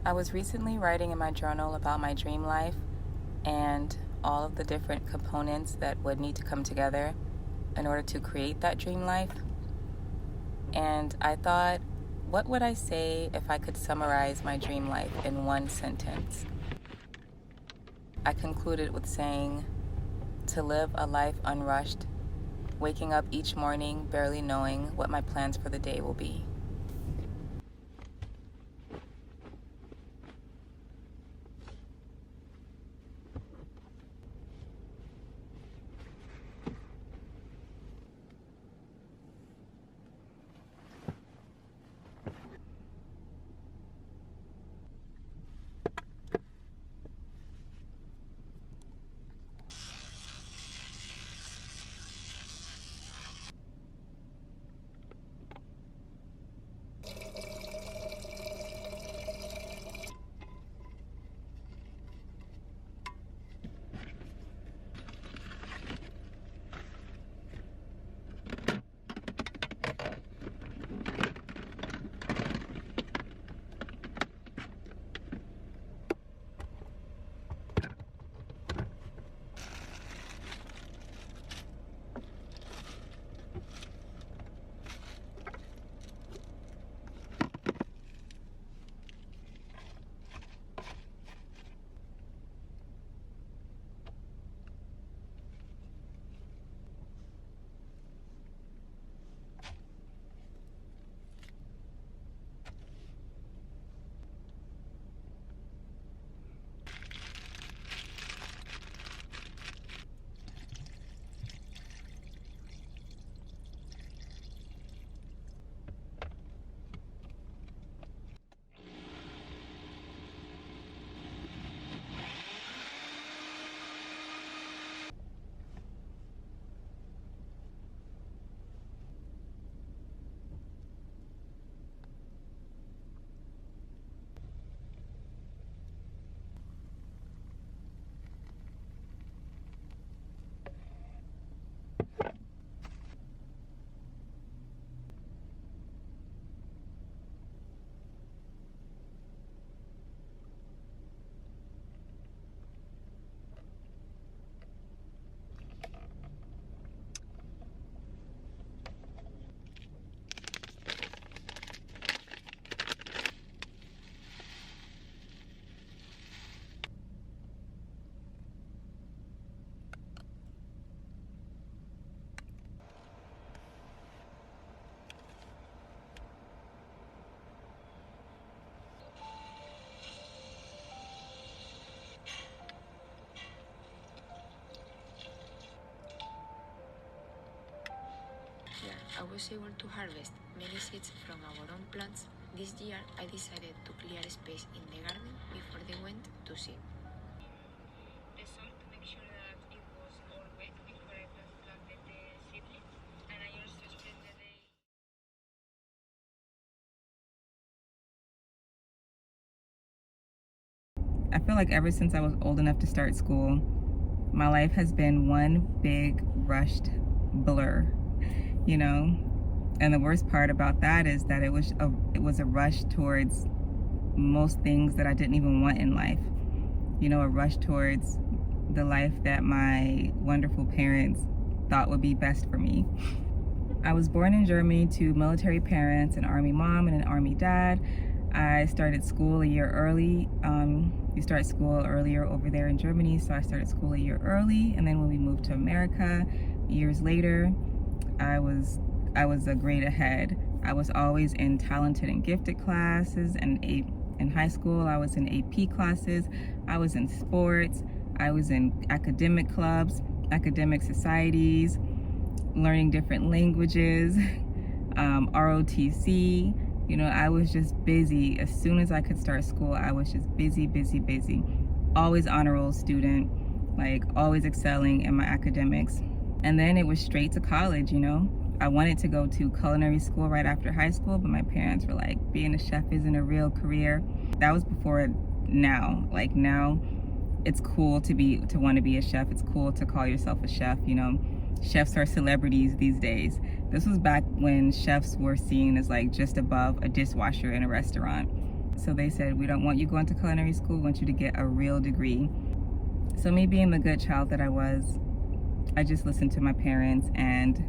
I was recently writing in my journal about my dream life and all of the different components that would need to come together in order to create that dream life. And I thought, what would I say if I could summarize my dream life in one sentence? I concluded with saying, to live a life unrushed, waking up each morning barely knowing what my plans for the day will be. Here, I was able to harvest many seeds from our own plants. This year, I decided to clear space in the garden before they went to seed. The soil to make sure that it was all wet before I planted the seedlings, and I also spent the day. I feel like ever since I was old enough to start school, my life has been one big rushed blur, you know? And the worst part about that is that it was a rush towards most things that I didn't even want in life. You know, a rush towards the life that my wonderful parents thought would be best for me. I was born in Germany to military parents, an Army mom and an Army dad. I started school a year early. You start school earlier over there in Germany, so I started school a year early. And then when we moved to America, years later, I was a grade ahead. I was always in talented and gifted classes, and in high school, I was in AP classes. I was in sports. I was in academic clubs, academic societies, learning different languages, ROTC. You know, I was just busy. As soon as I could start school, I was just busy. Always honor roll student, like always excelling in my academics. And then it was straight to college, you know. I wanted to go to culinary school right after high school, but my parents were like, being a chef isn't a real career. That was before now. Like now, it's cool to want to be a chef. It's cool to call yourself a chef, you know. Chefs are celebrities these days. This was back when chefs were seen as like just above a dishwasher in a restaurant. So they said, we don't want you going to culinary school, we want you to get a real degree. So me being the good child that I was, I just listened to my parents and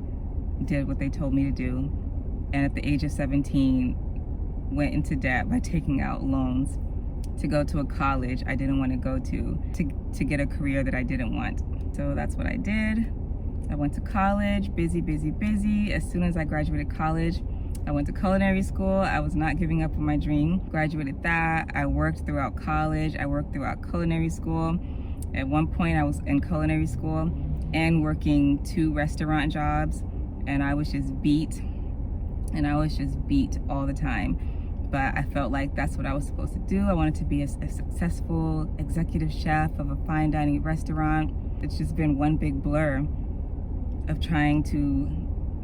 did what they told me to do. And at the age of 17, went into debt by taking out loans to go to a college I didn't want to go to get a career that I didn't want. So that's what I did. I went to college, busy. As soon as I graduated college, I went to culinary school. I was not giving up on my dream. Graduated that. I worked throughout college. I worked throughout culinary school. At one point, I was in culinary school and working 2 restaurant jobs, and I was just beat. And I was just beat all the time. But I felt like that's what I was supposed to do. I wanted to be a successful executive chef of a fine dining restaurant. It's just been one big blur of trying to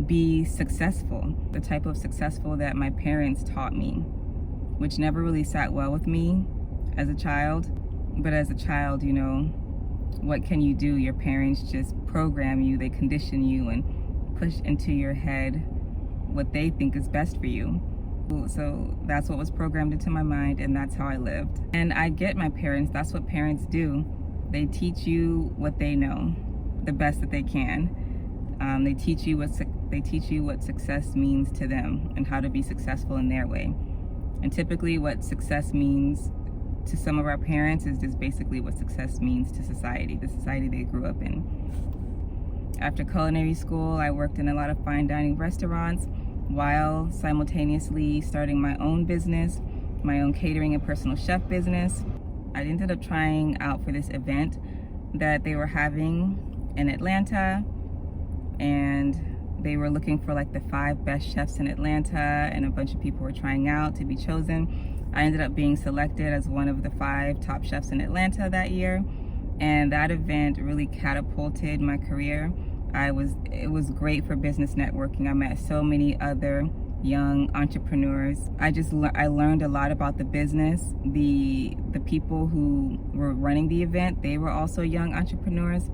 be successful, the type of successful that my parents taught me, which never really sat well with me as a child. But as a child, you know, what can you do? Your parents just program you, they condition you and push into your head what they think is best for you. So that's what was programmed into my mind, and that's how I lived. And I get my parents, that's what parents do. They teach you what they know, the best that they can. They teach you what success means to them and how to be successful in their way. And typically what success means to some of our parents is just basically what success means to society, the society they grew up in. After culinary school, I worked in a lot of fine dining restaurants while simultaneously starting my own business, my own catering and personal chef business. I ended up trying out for this event that they were having in Atlanta, and they were looking for like the 5 best chefs in Atlanta, and a bunch of people were trying out to be chosen. I ended up being selected as one of the 5 top chefs in Atlanta that year, and that event really catapulted my career. It was great for business networking. I met so many other young entrepreneurs. I learned a lot about the business. The people who were running the event, they were also young entrepreneurs.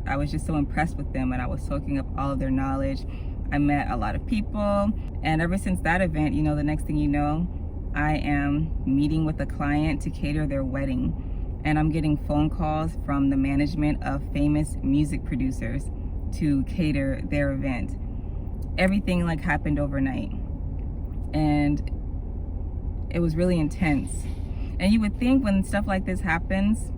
I was just so impressed with them, and I was soaking up all of their knowledge. I met a lot of people, and ever since that event, you know, the next thing you know, I am meeting with a client to cater their wedding, and I'm getting phone calls from the management of famous music producers to cater their event. Everything like happened overnight, and it was really intense. And you would think when stuff like this happens,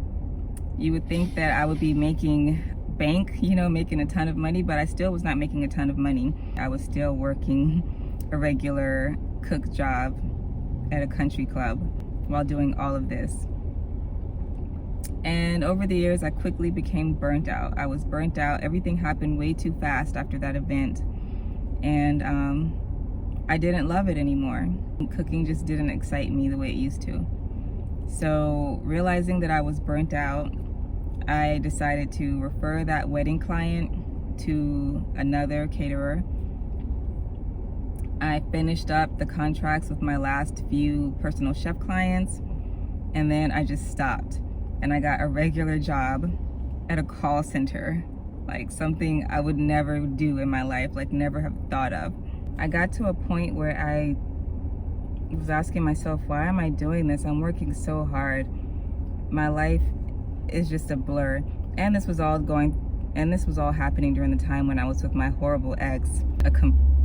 you would think that I would be making bank, you know, making a ton of money, but I still was not making a ton of money. I was still working a regular cook job at a country club while doing all of this. And over the years, I quickly became burnt out. I was burnt out. Everything happened way too fast after that event. And I didn't love it anymore. Cooking just didn't excite me the way it used to. So realizing that I was burnt out, I decided to refer that wedding client to another caterer. I finished up the contracts with my last few personal chef clients, and then I just stopped. And I got a regular job at a call center, like something I would never do in my life, like never have thought of. I got to a point where I was asking myself, why am I doing this? I'm working so hard. My life is just a blur. And this was all happening during the time when I was with my horrible ex,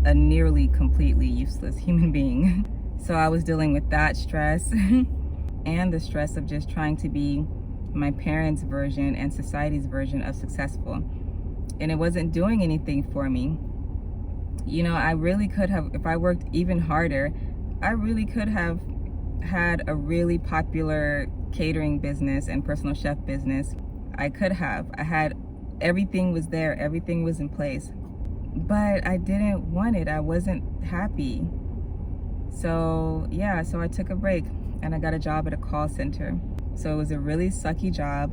a nearly completely useless human being. So I was dealing with that stress and the stress of just trying to be my parents' version and society's version of successful. And it wasn't doing anything for me. You know, I really could have, if I worked even harder, I really could have had a really popular catering business and personal chef business. I had, everything was there, everything was in place. But I didn't want it, I wasn't happy. So yeah, so I took a break and I got a job at a call center. So it was a really sucky job,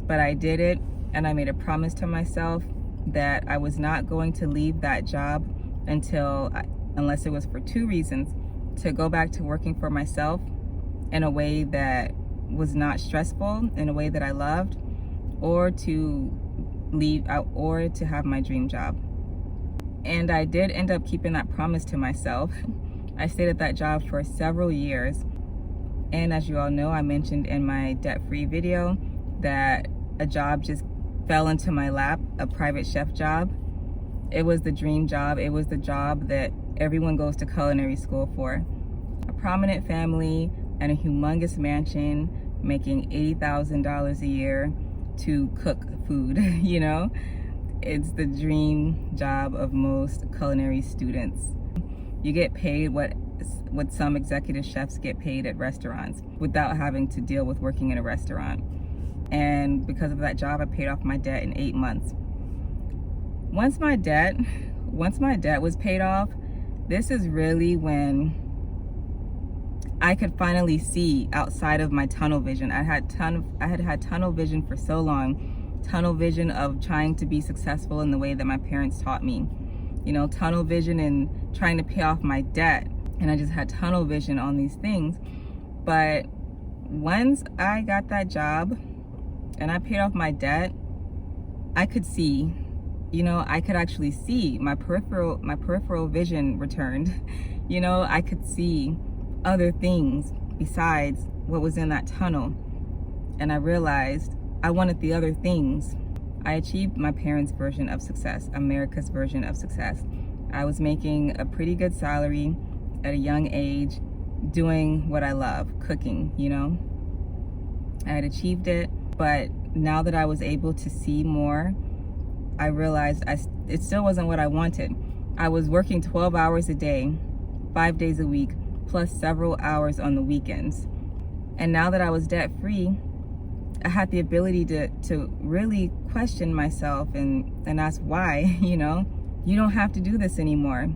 but I did it, and I made a promise to myself that I was not going to leave that job unless it was for 2 reasons: to go back to working for myself in a way that was not stressful, in a way that I loved, or to leave out, or to have my dream job. And I did end up keeping that promise to myself. I stayed at that job for several years. And as you all know, I mentioned in my debt-free video that a job just fell into my lap, a private chef job. It was the dream job. It was the job that everyone goes to culinary school for. A prominent family and a humongous mansion, making $80,000 a year to cook food, you know? It's the dream job of most culinary students. You get paid what some executive chefs get paid at restaurants without having to deal with working in a restaurant. And because of that job, I paid off my debt in 8 months. Once my debt was paid off, this is really when I could finally see outside of my tunnel vision. I had had tunnel vision for so long. Tunnel vision of trying to be successful in the way that my parents taught me. You know, tunnel vision and trying to pay off my debt. And I just had tunnel vision on these things. But once I got that job and I paid off my debt, I could see, you know, I could actually see. My peripheral vision returned. You know, I could see other things besides what was in that tunnel. And I realized I wanted the other things. I achieved my parents' version of success, America's version of success. I was making a pretty good salary at a young age, doing what I love, cooking, you know? I had achieved it, but now that I was able to see more, I realized it still wasn't what I wanted. I was working 12 hours a day, 5 days a week, plus several hours on the weekends. And now that I was debt-free, I had the ability to really question myself and ask why, you know? You don't have to do this anymore.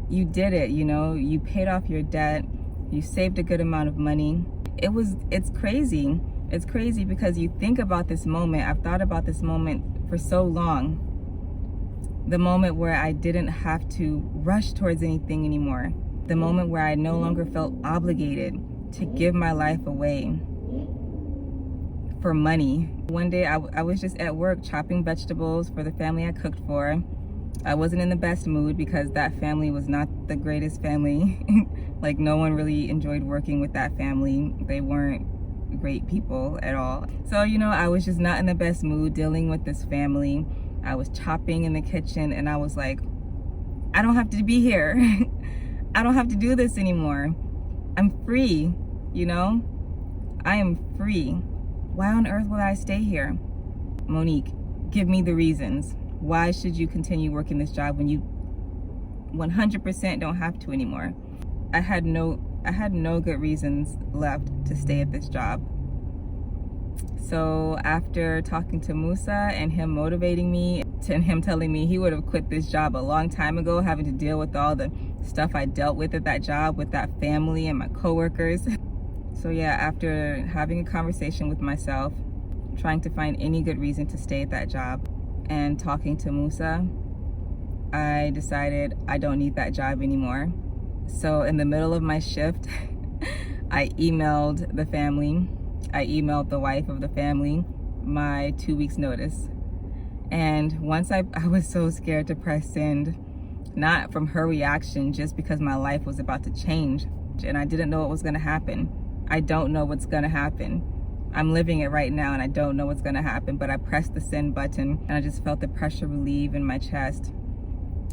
You did it, you know? You paid off your debt. You saved a good amount of money. It's crazy. It's crazy because you think about this moment. I've thought about this moment for so long. The moment where I didn't have to rush towards anything anymore. The moment where I no longer felt obligated to give my life away for money. One day I was just at work chopping vegetables for the family I cooked for. I wasn't in the best mood because that family was not the greatest family. Like, no one really enjoyed working with that family. They weren't great people at all. So, you know, I was just not in the best mood dealing with this family. I was chopping in the kitchen and I was like, I don't have to be here. I don't have to do this anymore. I'm free, you know? I am free. Why on earth would I stay here? Monique, give me the reasons. Why should you continue working this job when you 100% don't have to anymore? I had no good reasons left to stay at this job. So after talking to Moosa and him motivating me, and him telling me he would have quit this job a long time ago, having to deal with all the stuff I dealt with at that job, with that family and my coworkers. So yeah, after having a conversation with myself, trying to find any good reason to stay at that job, and talking to Moosa, I decided I don't need that job anymore. So in the middle of my shift, I emailed the family. I emailed the wife of the family my 2 weeks notice. And once I was so scared to press send, not from her reaction, just because my life was about to change and I didn't know what was gonna happen. I don't know what's gonna happen. I'm living it right now and I don't know what's gonna happen, but I pressed the send button and I just felt the pressure relieve in my chest.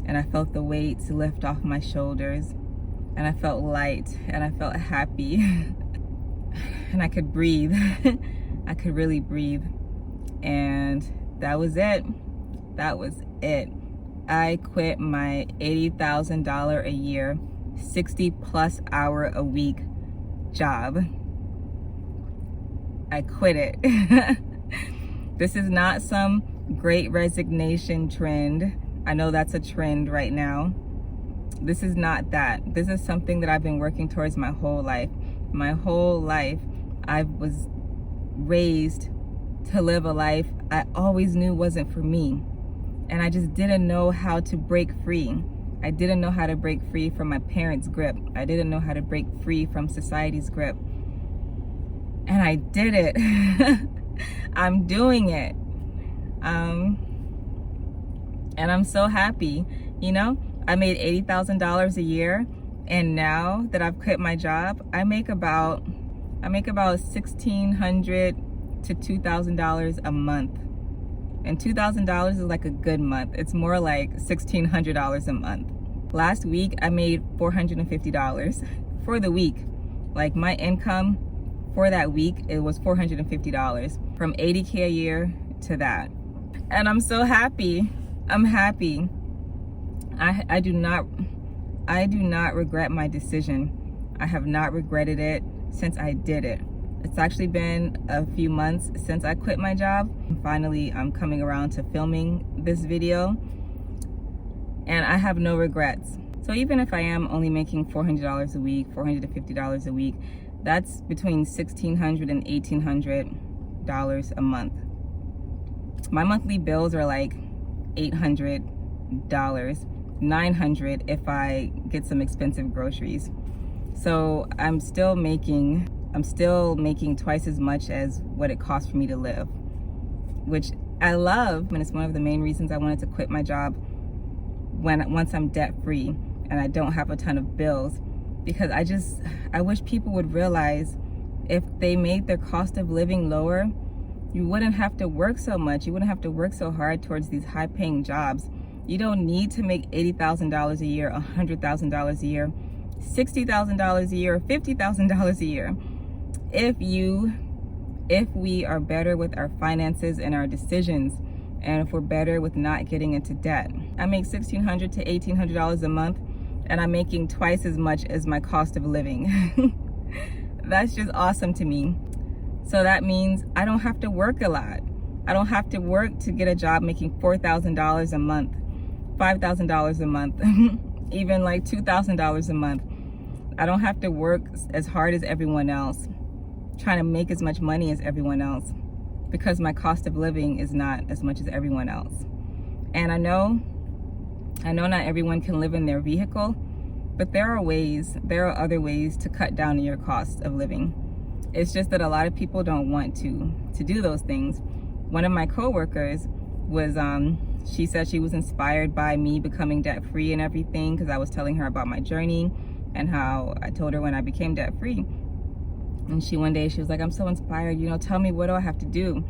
And I felt the weights lift off my shoulders. And I felt light and I felt happy. And I could breathe. I could really breathe. And that was it. That was it. I quit my $80,000 a year, 60+ hour a week job. I quit it. This is not some great resignation trend. I know that's a trend right now. This is not that. This is something that I've been working towards my whole life. My whole life, I was raised to live a life I always knew wasn't for me. And I just didn't know how to break free. I didn't know how to break free from my parents' grip. I didn't know how to break free from society's grip. And I did it. I'm doing it. And I'm so happy. You know, I made $80,000 a year. And now that I've quit my job, I make about I make about $1,600 to $2,000 a month. And $2,000 is like a good month. It's more like $1,600 a month. Last week, I made $450 for the week. Like my income for that week, it was $450 from $80K a year to that. And I'm so happy. I'm happy. I do not regret my decision. I have not regretted it since I did it. It's actually been a few months since I quit my job. Finally, I'm coming around to filming this video, and I have no regrets. So even if I am only making $400 a week, $400 to $50 a week, that's between $1,600 and $1,800 a month. My monthly bills are like $800, $900 if I get some expensive groceries. So I'm still making twice as much as what it costs for me to live, which I love, and it's one of the main reasons I wanted to quit my job once I'm debt free and I don't have a ton of bills, because I wish people would realize if they made their cost of living lower, you wouldn't have to work so much. You wouldn't have to work so hard towards these high paying jobs. You don't need to make $80,000 a year, $100,000 a year, $60,000 a year, or $50,000 a year. If we are better with our finances and our decisions, and if we're better with not getting into debt. I make $1,600 to $1,800 a month, and I'm making twice as much as my cost of living. That's just awesome to me. So that means I don't have to work a lot. I don't have to work to get a job making $4,000 a month, $5,000 a month, even like $2,000 a month. I don't have to work as hard as everyone else, trying to make as much money as everyone else, because my cost of living is not as much as everyone else. And I know not everyone can live in their vehicle, but there are other ways to cut down on your cost of living. It's just that a lot of people don't want to do those things. One of my coworkers was, she said she was inspired by me becoming debt free and everything, because I was telling her about my journey and how I told her when I became debt free. And one day she was like, I'm so inspired, tell me, what do I have to do?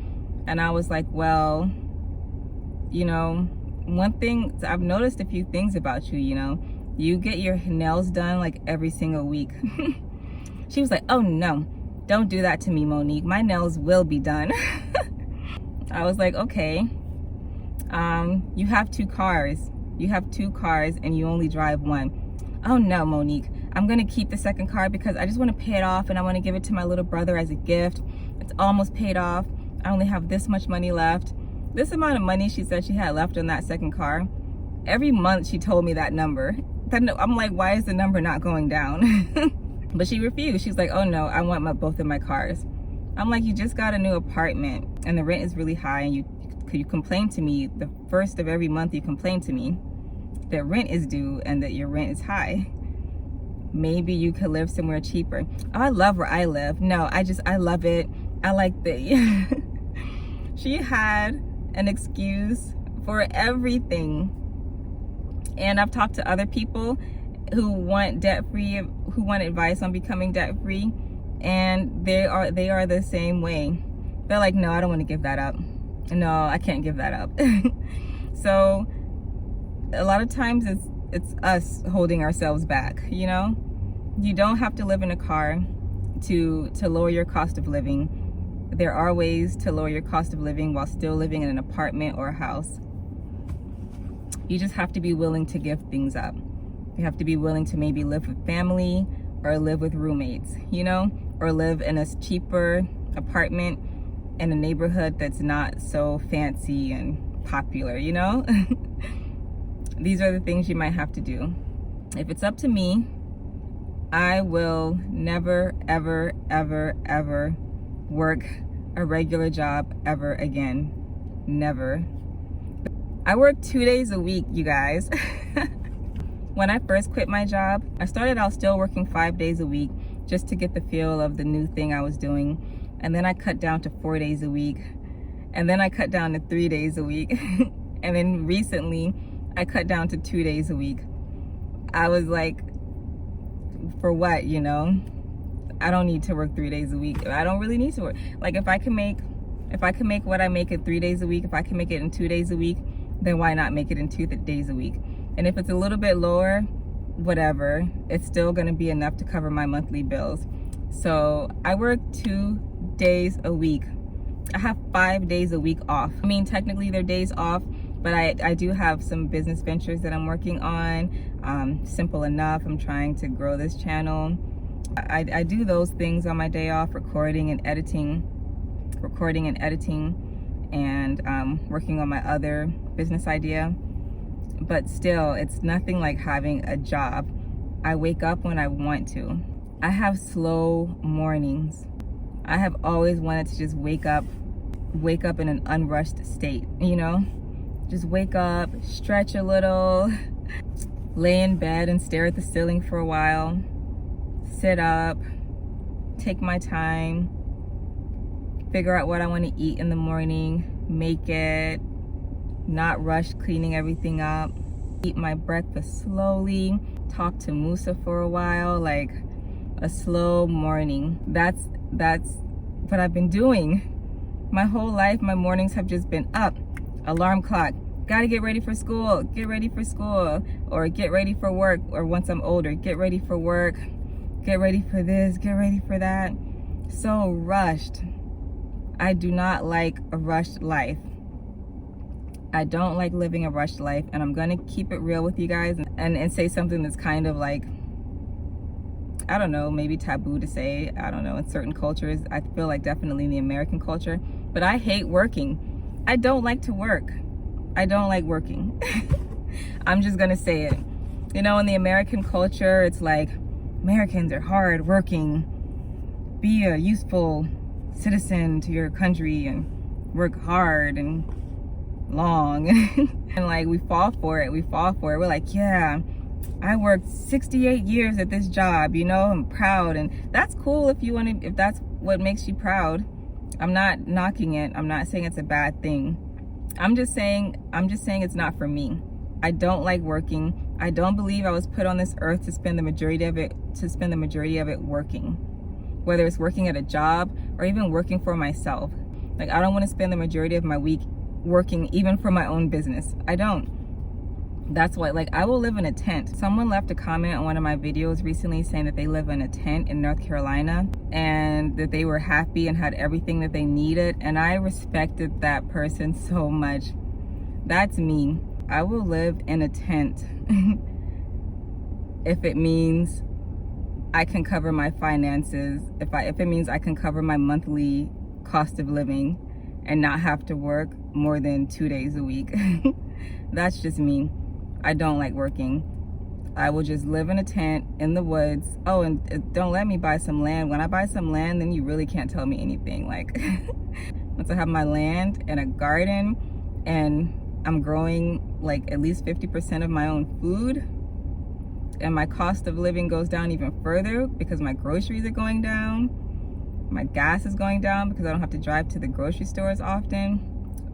And I was like, well, one thing, I've noticed a few things about you, you get your nails done like every single week. She was like, oh no, don't do that to me, Monique. My nails will be done. I was like, okay, you have two cars. You have two cars and you only drive one. Oh no, Monique, I'm gonna keep the second car because I just wanna pay it off and I wanna give it to my little brother as a gift. It's almost paid off. I only have this much money left. This amount of money she said she had left on that second car. Every month she told me that number. I'm like, why is the number not going down? But she refused. She's like, oh no, I want both of my cars. I'm like, you just got a new apartment and the rent is really high, and you complain to me the first of every month. You complain to me that rent is due and that your rent is high. Maybe you could live somewhere cheaper. Oh, I love where I live. No, I love it. I like the she had an excuse for everything. And I've talked to other people who want debt-free, who want advice on becoming debt-free, and they are the same way. They're like, no, I don't want to give that up. No, I can't give that up. So a lot of times it's us holding ourselves back, You don't have to live in a car to lower your cost of living. There are ways to lower your cost of living while still living in an apartment or a house. You just have to be willing to give things up. You have to be willing to maybe live with family or live with roommates, or live in a cheaper apartment in a neighborhood that's not so fancy and popular, These are the things you might have to do. If it's up to me, I will never, ever, ever, ever work a regular job ever again. Never. I work 2 days a week, you guys. When I first quit my job, I started out still working 5 days a week just to get the feel of the new thing I was doing. And then I cut down to 4 days a week. And then I cut down to 3 days a week. And then recently, I cut down to 2 days a week. I was like, for what, I don't need to work 3 days a week. I don't really need to work. Like if I can make what I make it 3 days a week, if I can make it in 2 days a week, then why not make it in 2 days a week? And if it's a little bit lower, whatever, it's still gonna be enough to cover my monthly bills. So I work 2 days a week. I have 5 days a week off. I mean, technically they're days off, but I do have some business ventures that I'm working on. Simple enough, I'm trying to grow this channel. I do those things on my day off, recording and editing, and working on my other business idea. But still, it's nothing like having a job. I wake up when I want to. I have slow mornings. I have always wanted to just wake up in an unrushed state, you know? Just wake up, stretch a little, lay in bed and stare at the ceiling for a while, sit up, take my time, figure out what I want to eat in the morning, make it, not rush cleaning everything up, eat my breakfast slowly, talk to Moosa for a while, like a slow morning. That's what I've been doing. My whole life, my mornings have just been up, alarm clock, gotta get ready for school, or get ready for work, or once I'm older, get ready for work, get ready for this, get ready for that. So rushed. I do not like a rushed life. I don't like living a rushed life, and I'm gonna keep it real with you guys and say something that's kind of like, I don't know, maybe taboo to say, I don't know, in certain cultures. I feel like definitely in the American culture, but I hate working. I don't like to work. I don't like working. I'm just gonna say it. You know, in the American culture, it's like, Americans are hard working, be a useful citizen to your country and work hard and long. And like, we fall for it. We're like, yeah, I worked 68 years at this job, you know, I'm proud. And that's cool if that's what makes you proud. I'm not knocking it. I'm not saying it's a bad thing. I'm just saying it's not for me. I don't like working. I don't believe I was put on this earth to spend the majority of it working. Whether it's working at a job or even working for myself. Like, I don't want to spend the majority of my week working even for my own business. I don't. That's why, like, I will live in a tent. Someone left a comment on one of my videos recently saying that they live in a tent in North Carolina and that they were happy and had everything that they needed. And I respected that person so much. That's me. I will live in a tent if it means I can cover my finances, if it means I can cover my monthly cost of living and not have to work more than 2 days a week. That's just me. I don't like working. I will just live in a tent in the woods. Oh, and don't let me buy some land. When I buy some land, then you really can't tell me anything. Like, once I have my land and a garden and I'm growing like at least 50% of my own food, and my cost of living goes down even further because my groceries are going down, my gas is going down because I don't have to drive to the grocery store as often.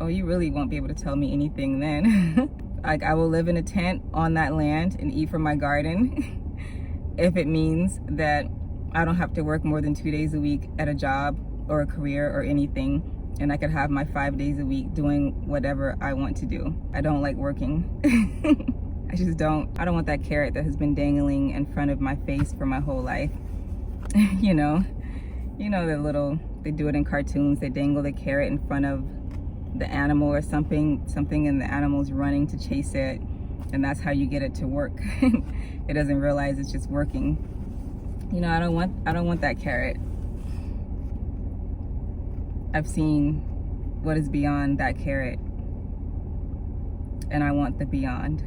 Oh, you really won't be able to tell me anything then. Like, I will live in a tent on that land and eat from my garden if it means that I don't have to work more than 2 days a week at a job or a career or anything, and I could have my 5 days a week doing whatever I want to do. I don't like working. I just don't. I don't want that carrot that has been dangling in front of my face for my whole life. You know they do it in cartoons. They dangle the carrot in front of the animal or something, and the animal's running to chase it, and that's how you get it to work. It doesn't realize it's just working. You know, I don't want that carrot. I've seen what is beyond that carrot, and I want the beyond.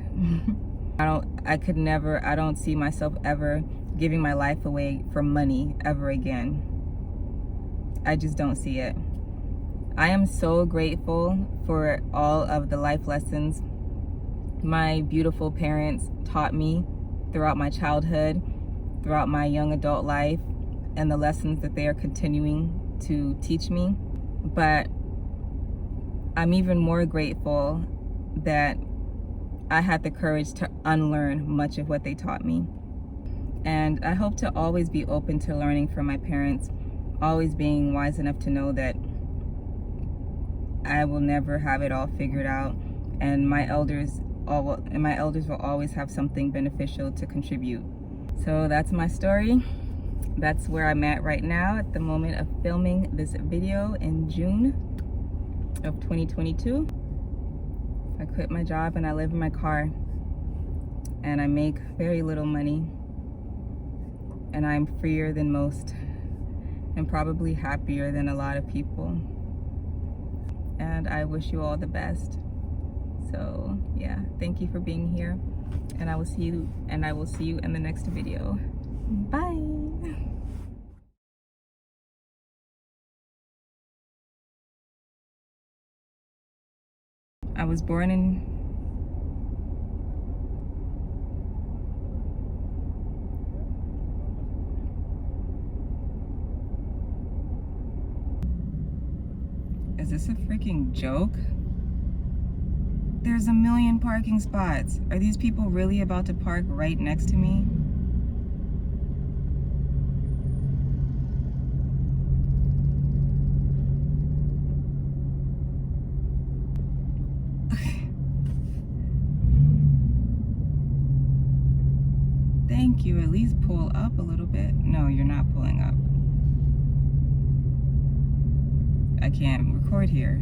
I don't see myself ever giving my life away for money ever again. I just don't see it. I am so grateful for all of the life lessons my beautiful parents taught me throughout my childhood, throughout my young adult life, and the lessons that they are continuing to teach me. But I'm even more grateful that I had the courage to unlearn much of what they taught me. And I hope to always be open to learning from my parents, always being wise enough to know that I will never have it all figured out, and my elders will always have something beneficial to contribute. So that's my story. That's where I'm at right now at the moment of filming this video in June of 2022. I quit my job and I live in my car, and I make very little money, and I'm freer than most and probably happier than a lot of people. And I wish you all the best. So yeah, thank you for being here, and I will see you in the next video. Bye. I was born in Is this a freaking joke? There's a million parking spots. Are these people really about to park right next to me? Thank you. At least pull up a little bit. No, you're not pulling up. I can't record here.